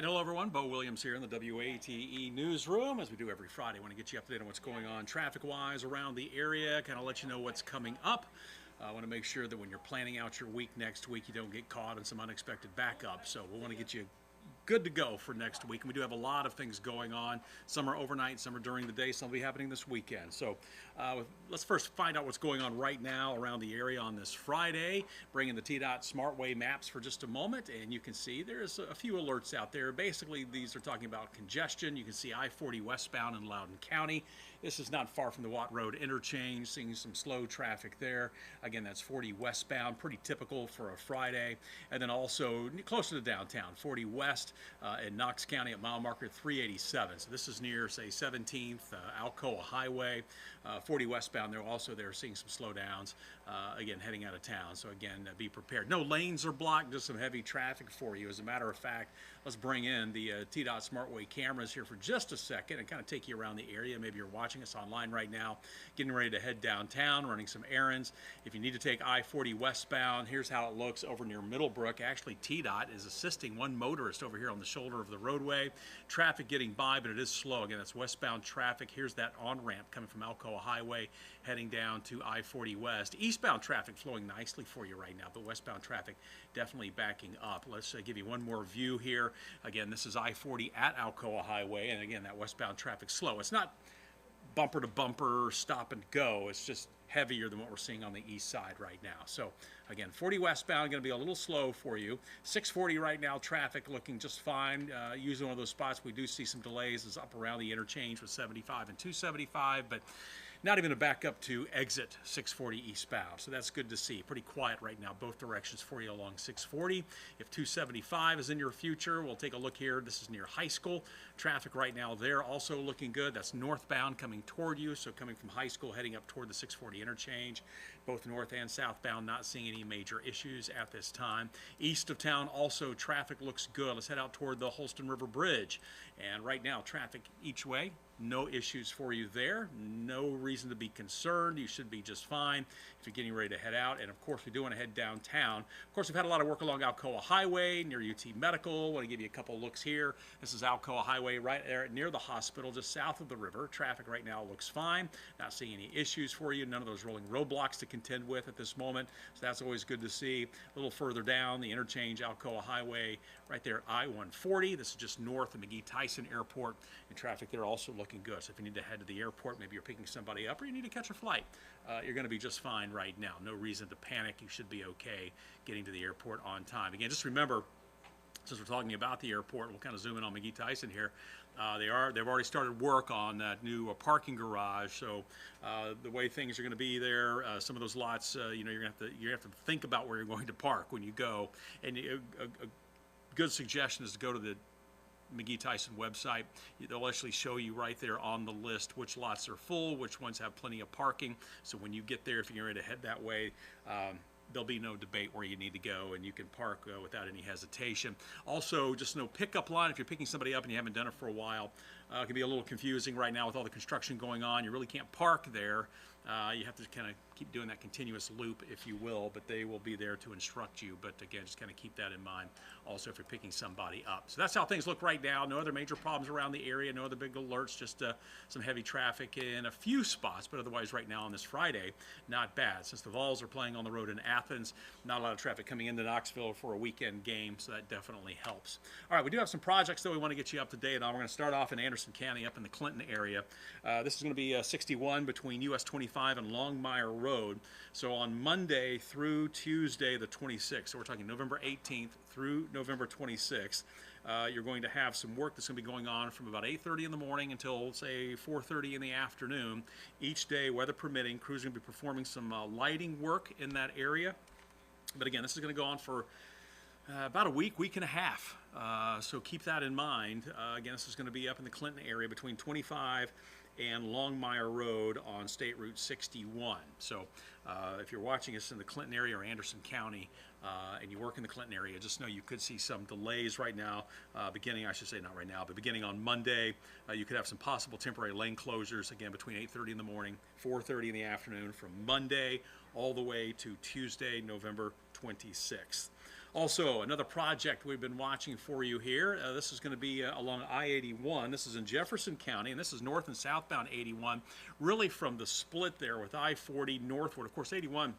And hello everyone, Bo Williams here in the WATE newsroom. As we do every Friday, I want to get you up to date on what's going on traffic-wise around the area, kind of let you know what's coming up. I want to make sure that when you're planning out your week next week, you don't get caught in some unexpected backup. So we want to get you good to go for next week. And we do have a lot of things going on. Some are overnight, some are during the day, some will be happening this weekend. So let's first find out what's going on right now around the area on this Friday. Bringing the TDOT SmartWay maps for just a moment, and you can see there's a few alerts out there. Basically, these are talking about congestion. You can see I-40 westbound in Loudoun County. This is not far from the WATE Road interchange, seeing some slow traffic there. Again, that's 40 westbound, pretty typical for a Friday. And then also closer to downtown, 40 west in Knox County at mile marker 387. So this is near, say, 17th, Alcoa Highway. 40 westbound, they're seeing some slowdowns, again, heading out of town. So again, be prepared. No lanes are blocked, just some heavy traffic for you. As a matter of fact, let's bring in the TDOT SmartWay cameras here for just a second and kind of take you around the area. Maybe you're watching us online right now, getting ready to head downtown, running some errands. If you need to take I-40 westbound, here's how it looks over near Middlebrook. Actually, TDOT is assisting one motorist over here on the shoulder of the roadway. Traffic getting by, but it is slow. Again, that's westbound traffic. Here's that on-ramp coming from Alcoa Highway, heading down to I-40 West. Eastbound traffic flowing nicely for you right now, but westbound traffic definitely backing up. Let's give you one more view here. Again, this is I-40 at Alcoa Highway, and again, that westbound traffic slow. It's not bumper to bumper, stop and go. It's just heavier than what we're seeing on the east side right now. So again, 40 westbound going to be a little slow for you. 640 right now, traffic looking just fine. Usually one of those spots we do see some delays is up around the interchange with 75 and 275, but not even a back up to exit 640 eastbound. So that's good to see. Pretty quiet right now, both directions for you along 640. If 275 is in your future, we'll take a look here. This is near High School. Traffic right now there also looking good. That's northbound coming toward you. So coming from High School, heading up toward the 640 interchange. Both north and southbound, not seeing any major issues at this time. East of town, also traffic looks good. Let's head out toward the Holston River Bridge. And right now, traffic each way. No issues for you there. No reason to be concerned. You should be just fine if you're getting ready to head out. And of course, we do want to head downtown. Of course, we've had a lot of work along Alcoa Highway near UT Medical. Want to give you a couple looks here. This is Alcoa Highway right there near the hospital, just south of the river. Traffic right now looks fine. Not seeing any issues for you. None of those rolling roadblocks to contend with at this moment. So that's always good to see. A little further down, the interchange, Alcoa Highway, right there, I-140. This is just north of McGee-Tyson Airport. And traffic there also looking good. So if you need to head to the airport, maybe you're picking somebody up or you need to catch a flight, you're going to be just fine right now. No reason to panic. You should be okay getting to the airport on time. Again, just remember, since we're talking about the airport, we'll kind of zoom in on McGee-Tyson here. They've already started work on that new parking garage. So the way things are going to be there, some of those lots, you're going to have to think about where you're going to park when you go. And a good suggestion is to go to the McGee-Tyson website. They'll actually show you right there on the list which lots are full, which ones have plenty of parking. So when you get there, if you're ready to head that way, there'll be no debate where you need to go, and you can park without any hesitation. Also, just no pickup line. If you're picking somebody up and you haven't done it for a while, it can be a little confusing right now with all the construction going on. You really can't park there. You have to kind of keep doing that continuous loop, if you will, but they will be there to instruct you. But again, just kind of keep that in mind also if you're picking somebody up. So that's how things look right now. No other major problems around the area, no other big alerts, just some heavy traffic in a few spots, but otherwise right now on this Friday, not bad. Since the Vols are playing on the road in Athens, not a lot of traffic coming into Knoxville for a weekend game, so that definitely helps. All right, we do have some projects that we want to get you up to date on. We're going to start off in Anderson County up in the Clinton area. This is going to be 61 between US 25 and Longmire Road. So on Monday through Tuesday the 26th, so we're talking November 18th through November 26th, you're going to have some work that's going to be going on from about 8:30 in the morning until, say, 4:30 in the afternoon. Each day, weather permitting, crews are going to be performing some lighting work in that area. But again, this is going to go on for about a week and a half. So keep that in mind. Again, this is going to be up in the Clinton area between 25 and Longmire Road on State Route 61. So if you're watching us in the Clinton area or Anderson County and you work in the Clinton area, just know you could see some delays right now, beginning, I should say not right now, but beginning on Monday. You could have some possible temporary lane closures, again, between 8:30 in the morning, 4:30 in the afternoon from Monday all the way to Tuesday, November 26th. Also, another project we've been watching for you here. This is going to be along I-81. This is in Jefferson County, and this is north and southbound 81, really from the split there with I-40 northward. Of course, 81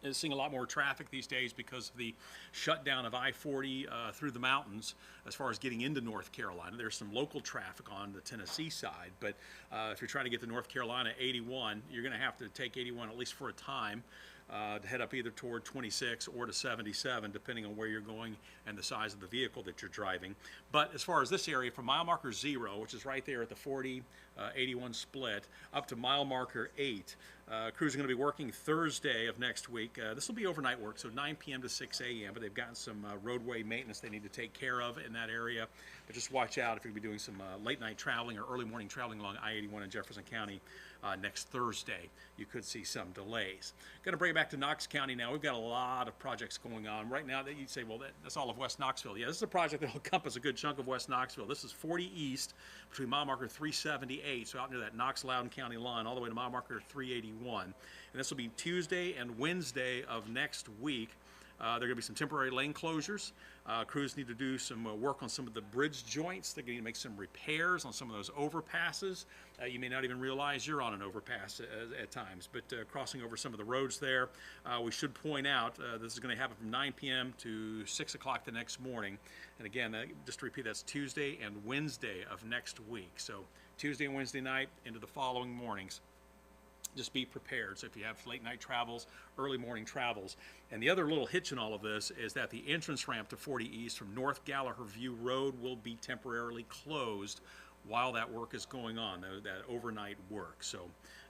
is seeing a lot more traffic these days because of the shutdown of I-40 through the mountains as far as getting into North Carolina. There's some local traffic on the Tennessee side, but if you're trying to get to North Carolina, 81, you're going to have to take 81 at least for a time to head up either toward 26 or to 77, depending on where you're going and the size of the vehicle that you're driving. But as far as this area, from mile marker 0, which is right there at the 40-81 split, up to mile marker 8, crews are going to be working Thursday of next week. This will be overnight work, so 9 p.m. to 6 a.m., but they've gotten some roadway maintenance they need to take care of in that area. But just watch out if you're going to be doing some late night traveling or early morning traveling along I-81 in Jefferson County next Thursday. You could see some delays. Going to bring it back to Knox County now. We've got a lot of projects going on right now that you'd say, well, that's all of West Knoxville. Yeah, this is a project that will encompass a good chunk of West Knoxville. This is 40 east between mile marker 378, so out near that Knox-Loudoun County line, all the way to mile marker 381. And this will be Tuesday and Wednesday of next week. There are going to be some temporary lane closures. Crews need to do some work on some of the bridge joints. They're going to make some repairs on some of those overpasses. You may not even realize you're on an overpass at times, but crossing over some of the roads there. We should point out this is going to happen from 9 p.m. to 6 o'clock the next morning. And again, just to repeat, that's Tuesday and Wednesday of next week. So Tuesday and Wednesday night into the following mornings. Just be prepared. So if you have late night travels, early morning travels. And the other little hitch in all of this is that the entrance ramp to 40 East from North Gallagher View Road will be temporarily closed while that work is going on, that overnight work. So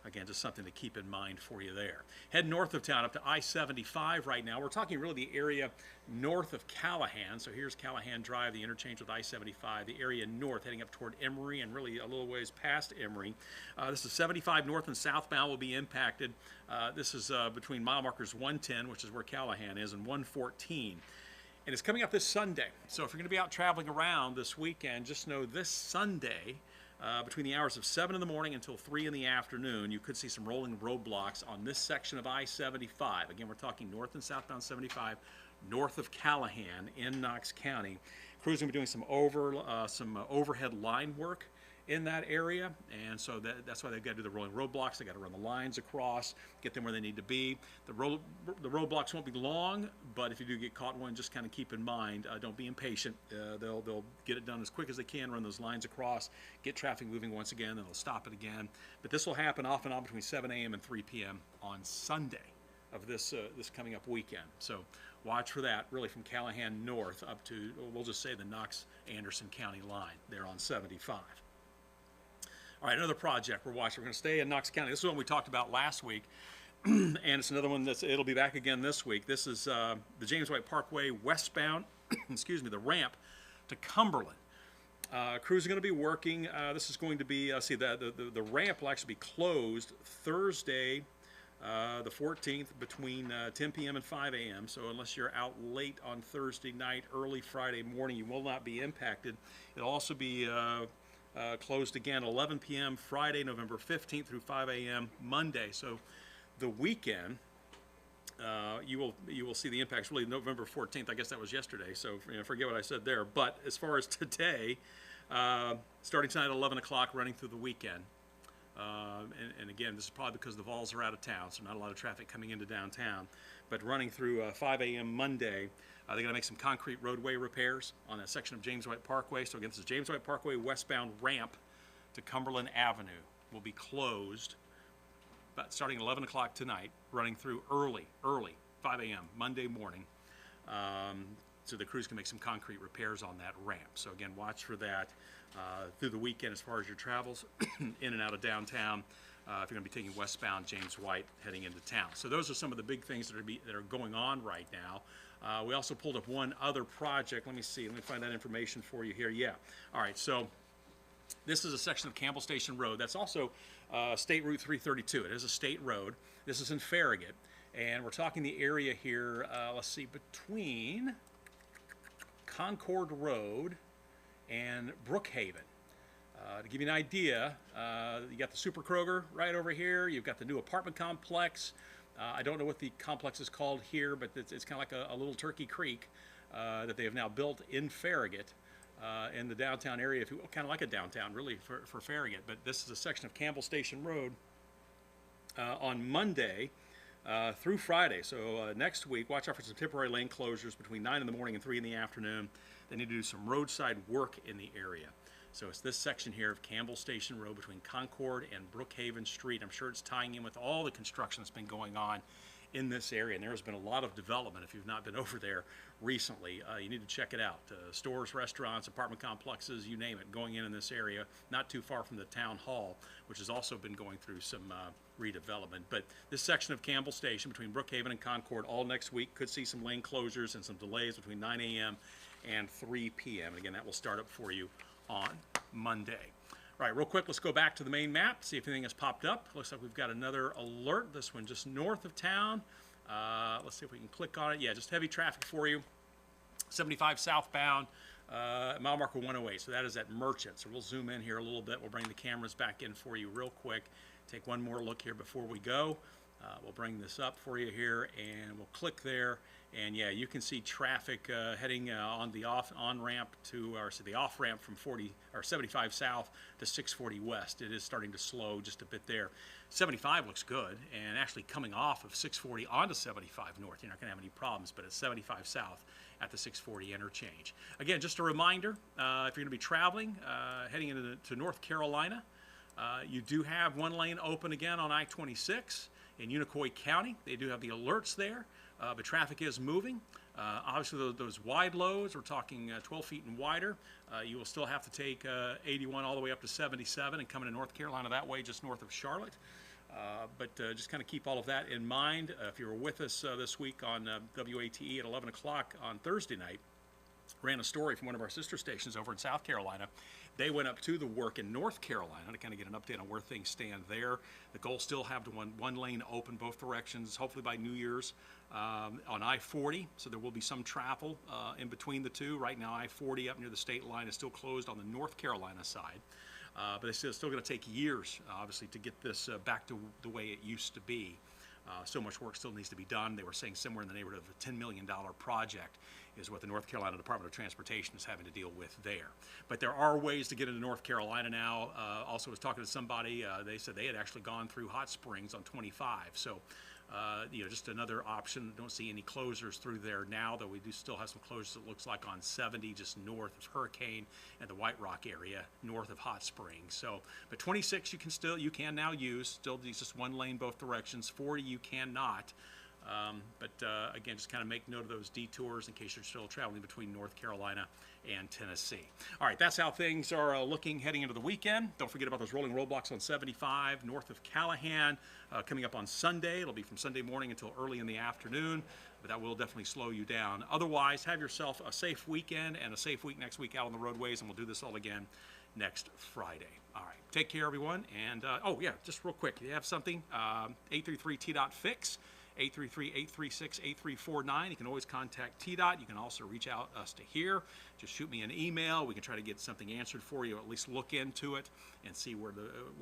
again, just something to keep in mind for you there. Head north of town up to I-75 right now. We're talking really the area north of Callahan. So here's Callahan Drive, the interchange with I-75, the area north heading up toward Emory and really a little ways past Emory. This is 75 north and southbound will be impacted. This is between mile markers 110, which is where Callahan is, and 114. And it's coming up this Sunday. So if you're going to be out traveling around this weekend, just know this Sunday, between the hours of 7 in the morning until 3 in the afternoon, you could see some rolling roadblocks on this section of I-75. Again, we're talking north and southbound 75, north of Callahan in Knox County. Crews are going to be doing some overhead line work in that area, and so that's why they've got to do the rolling roadblocks. They've got to run the lines across, get them where they need to be. The roadblocks won't be long, but if you do get caught in one, just kind of keep in mind, don't be impatient. They'll get it done as quick as they can, run those lines across, get traffic moving once again, then they'll stop it again. But this will happen off and on between 7 a.m. and 3 p.m. on Sunday of this coming up weekend. So watch for that, really from Callahan north up to, we'll just say, the Knox-Anderson County line there on 75. All right, another project we're watching. We're going to stay in Knox County. This is one we talked about last week, and it's another one it'll be back again this week. This is the James White Parkway westbound, excuse me, the ramp to Cumberland. Crews are going to be working. This is going to be, the ramp will actually be closed Thursday, the 14th, between 10 p.m. and 5 a.m. So unless you're out late on Thursday night, early Friday morning, you will not be impacted. It'll also be closed again 11 p.m. Friday, November 15th through 5 a.m. Monday. So the weekend, you will see the impacts really November 14th. I guess that was yesterday, so forget what I said there. But as far as today, starting tonight at 11 o'clock, running through the weekend. And again, this is probably because the Vols are out of town, so not a lot of traffic coming into downtown. But running through 5 a.m. Monday, they're going to make some concrete roadway repairs on that section of James White Parkway. So again, this is James White Parkway westbound ramp to Cumberland Avenue will be closed, but starting at 11 o'clock tonight, running through early, 5 a.m. Monday morning. So the crews can make some concrete repairs on that ramp. So again, watch for that through the weekend as far as your travels in and out of downtown. If you're going to be taking westbound James White heading into town. So those are some of the big things that are going on right now. We also pulled up one other project. Let me see. Let me find that information for you here. Yeah. All right. So this is a section of Campbell Station Road. That's also State Route 332. It is a state road. This is in Farragut. And we're talking the area here, let's see, between Concord Road and Brookhaven. To give you an idea, you got the Super Kroger right over here. You've got the new apartment complex. I don't know what the complex is called here, but it's kind of like a little Turkey Creek that they have now built in Farragut. In the downtown area, if you kind of like a downtown really for Farragut. But this is a section of Campbell Station Road on Monday through Friday. So next week, watch out for some temporary lane closures between 9 in the morning and 3 in the afternoon. They need to do some roadside work in the area. So it's this section here of Campbell Station Road between Concord and Brookhaven Street. I'm sure it's tying in with all the construction that's been going on in this area, and there has been a lot of development. If you've not been over there recently, you need to check it out. Stores, restaurants, apartment complexes, you name it, going in this area, not too far from the town hall, which has also been going through some redevelopment. But this section of Campbell Station between Brookhaven and Concord all next week could see some lane closures and some delays between 9 a.m. and 3 p.m. And again, that will start up for you on Monday. All right, real quick, let's go back to the main map, see if anything has popped up. Looks like we've got another alert, this one just north of town. Let's see if we can click on it. Yeah, just heavy traffic for you. 75 southbound, mile marker 108, so that is at Merchant. So we'll zoom in here a little bit. We'll bring the cameras back in for you real quick. Take one more look here before we go. We'll bring this up for you here, and we'll click there. And yeah, you can see traffic heading on the on-ramp to, or so the off-ramp from 75 south to 640 west. It is starting to slow just a bit there. 75 looks good, and actually coming off of 640 onto 75 north, you're not going to have any problems, but at 75 south at the 640 interchange. Again, just a reminder, if you're going to be traveling, heading into North Carolina, you do have one lane open again on I-26 in Unicoi County. They do have the alerts there. But traffic is moving. Obviously, those wide loads, we're talking 12 feet and wider, you will still have to take 81 all the way up to 77 and come into North Carolina that way, just north of Charlotte. But just kind of keep all of that in mind. If you were with us this week on WATE at 11 o'clock on Thursday night, ran a story from one of our sister stations over in South Carolina. They went up to the work in North Carolina to kind of get an update on where things stand there. The goal still have to one lane open both directions, hopefully by New Year's on I-40. So there will be some travel in between the two. Right now, I-40 up near the state line is still closed on the North Carolina side. But it's still going to take years, obviously, to get this back to the way it used to be. So much work still needs to be done. They were saying somewhere in the neighborhood of a $10 million project is what the North Carolina Department of Transportation is having to deal with there. But there are ways to get into North Carolina now. Also was talking to somebody, they said they had actually gone through Hot Springs on 25. So, just another option. Don't see any closures through there now, though we do still have some closures, it looks like, on 70 just north of Hurricane and the White Rock area north of Hot Springs. So, but 26 you can now use, still just one lane both directions. 40 you cannot. Again, just kind of make note of those detours in case you're still traveling between North Carolina and Tennessee. All right, that's how things are looking heading into the weekend. Don't forget about those rolling roadblocks on 75 north of Callahan coming up on Sunday. It'll be from Sunday morning until early in the afternoon, but that will definitely slow you down. Otherwise, have yourself a safe weekend and a safe week next week out on the roadways, and we'll do this all again next Friday. All right, take care, everyone. And, oh, yeah, just real quick, if you have something, 833-T.Fix. 833-836-8349. You can always contact TDOT. You can also reach out us to here. Just shoot me an email. We can try to get something answered for you, at least look into it and see where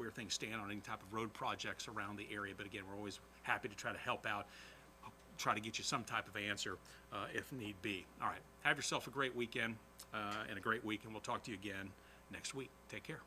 things stand on any type of road projects around the area. But again, we're always happy to try to help out, try to get you some type of answer if need be. All right, have yourself a great weekend and a great week, and we'll talk to you again next week. Take care.